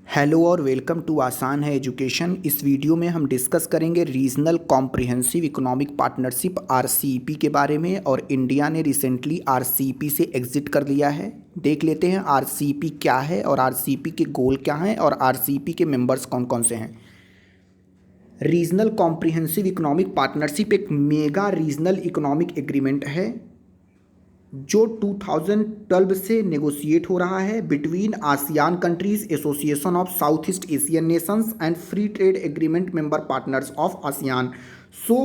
Hello और welcome to आसान है एजुकेशन। इस वीडियो में हम डिस्कस करेंगे regional comprehensive economic partnership RCEP के बारे में। और इंडिया ने रिसेंटली आरसीईपी से एग्जिट कर लिया है। देख लेते हैं आरसीईपी क्या है और आरसीईपी के गोल क्या हैं और आरसीईपी के मेंबर्स कौन कौन से हैं। रीजनल कॉम्प्रिहेंसिव इकोनॉमिक पार्टनरशिप एक मेगा रीजनल इकोनॉमिक एग्रीमेंट है जो 2012 से नेगोशिएट हो रहा है between ASEAN countries, association of south East Asian Nations and free trade agreement member partners of ASEAN. So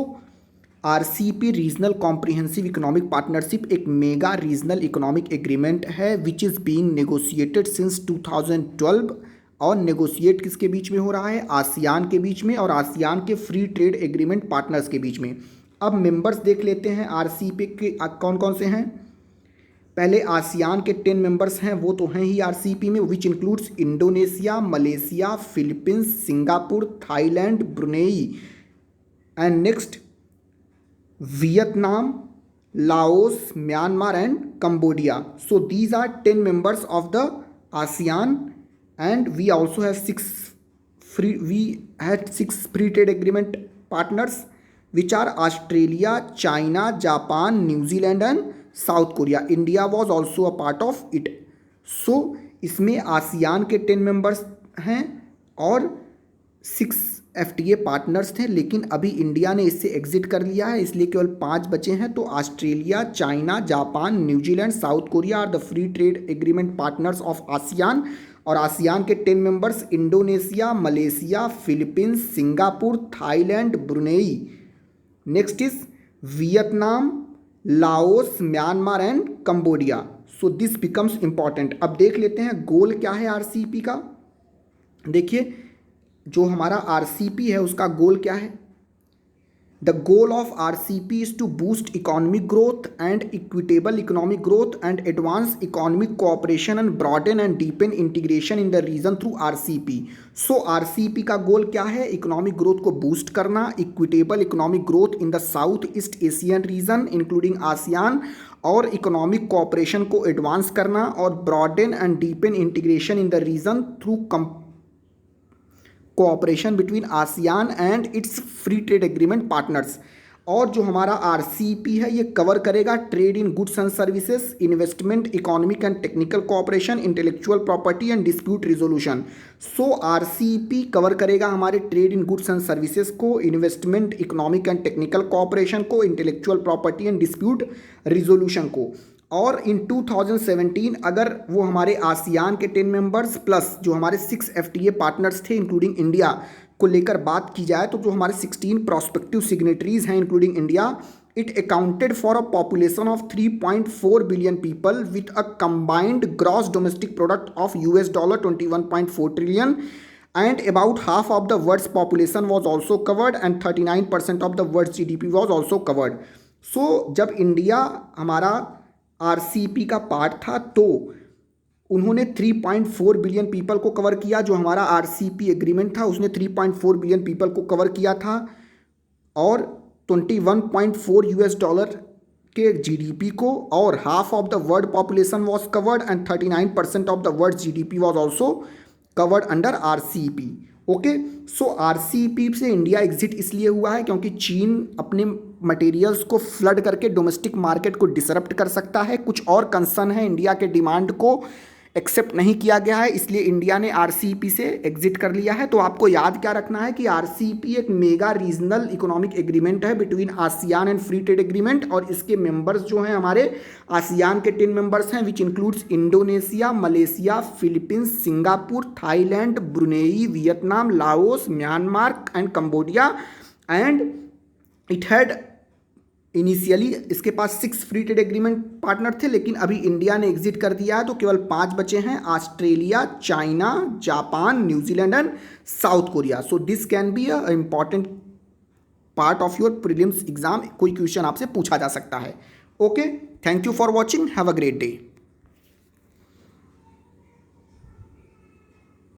RCEP regional comprehensive economic partnership एक mega regional economic agreement है which is being negotiated since 2012। और negotiate किसके बीच में हो रहा है? ASEAN के बीच में और आसियान के फ्री ट्रेड एग्रीमेंट पार्टनर्स के बीच में। अब मेंबर्स देख लेते हैं आरसीईपी के कौन कौन से हैं। पहले आसियान के 10 मेंबर्स हैं, वो तो हैं ही आरसीईपी में, which includes Indonesia, Malaysia, Philippines, Singapore, Thailand, Brunei and next Vietnam, Laos, Myanmar and Cambodia. So these are 10 members of the ASEAN and we also have 6 free trade agreement partners which are Australia, China, Japan, New Zealand and South Korea. India was also a part of it. So इसमें ASEAN के 10 members हैं और 6 FTA partners थे, लेकिन अभी India ने इससे exit कर लिया है, इसलिए केवल 5 बचे हैं। तो Australia, China, Japan, New Zealand, South Korea are the free trade agreement partners of ASEAN. और आसियान के 10 members Indonesia, Malaysia, Philippines, Singapore, Thailand, Brunei, next is Vietnam, Laos, Myanmar and Cambodia. So this becomes important. अब देख लेते हैं गोल क्या है RCEP का। देखिए जो हमारा आरसीईपी है उसका गोल क्या है। The goal of RCEP is to boost economic growth and equitable economic growth and advance economic cooperation and broaden and deepen integration in the region through RCEP. So RCEP का goal क्या है? Economic growth को boost करना, equitable economic growth in the South East Asian region including ASEAN, और economic cooperation को advance करना, और broaden and deepen integration in the region through cooperation between ASEAN and its free trade agreement partners. और जो हमारा RCEP है ये cover करेगा trade in goods and services, investment, economic and technical cooperation, intellectual property and dispute resolution. So RCEP cover करेगा हमारे trade in goods and services को, investment, economic and technical cooperation को, intellectual property and dispute resolution को। और इन 2017 अगर वो हमारे ASEAN के 10 मेंबर्स प्लस जो हमारे 6 एफटीए पार्टनर्स थे इंक्लूडिंग इंडिया को लेकर बात की जाए तो जो हमारे 16 प्रोस्पेक्टिव सिग्नेटरीज हैं including India, it accounted for a population of 3.4 billion people with a combined gross domestic product of $21.4 trillion and about half of the world's population was also covered and 39% of the world's GDP was also covered. So जब India हमारा RCEP का part था तो उन्होंने 3.4 billion people को cover किया। जो हमारा आरसीईपी एग्रीमेंट था उसने 3.4 बिलियन पीपल को कवर किया था और $21.4 के जीडीपी को, और half of the world population was covered and 39% of the world GDP was also covered under RCEP. Okay, so RCEP से इंडिया एग्जिट इसलिए हुआ है क्योंकि चीन अपने मटेरियल्स को फ्लड करके डोमेस्टिक मार्केट को डिसरप्ट कर सकता है। कुछ और कंसर्न है, इंडिया के डिमांड को एक्सेप्ट नहीं किया गया है, इसलिए इंडिया ने आरसीईपी से एग्जिट कर लिया है। तो आपको याद क्या रखना है कि आरसीईपी एक मेगा रीजनल इकोनॉमिक एग्रीमेंट है between ASEAN and free trade agreement. और इसके मेंबर्स जो हैं हमारे आसियान के 10 मेंबर्स हैं विच includes Indonesia, Malaysia, Philippines, Singapore, Thailand, Brunei, Vietnam, Laos, Myanmar and Cambodia. And it had initially इसके पास 6 फ्री ट्रेड एग्रीमेंट पार्टनर थे, लेकिन अभी इंडिया ने एग्जिट कर दिया है तो केवल 5 बचे हैं, Australia, China, Japan, New Zealand and South Korea. So this can be a important part of your prelims exam. कोई क्वेश्चन आपसे पूछा जा सकता है। Okay, thank you for watching, have a great day.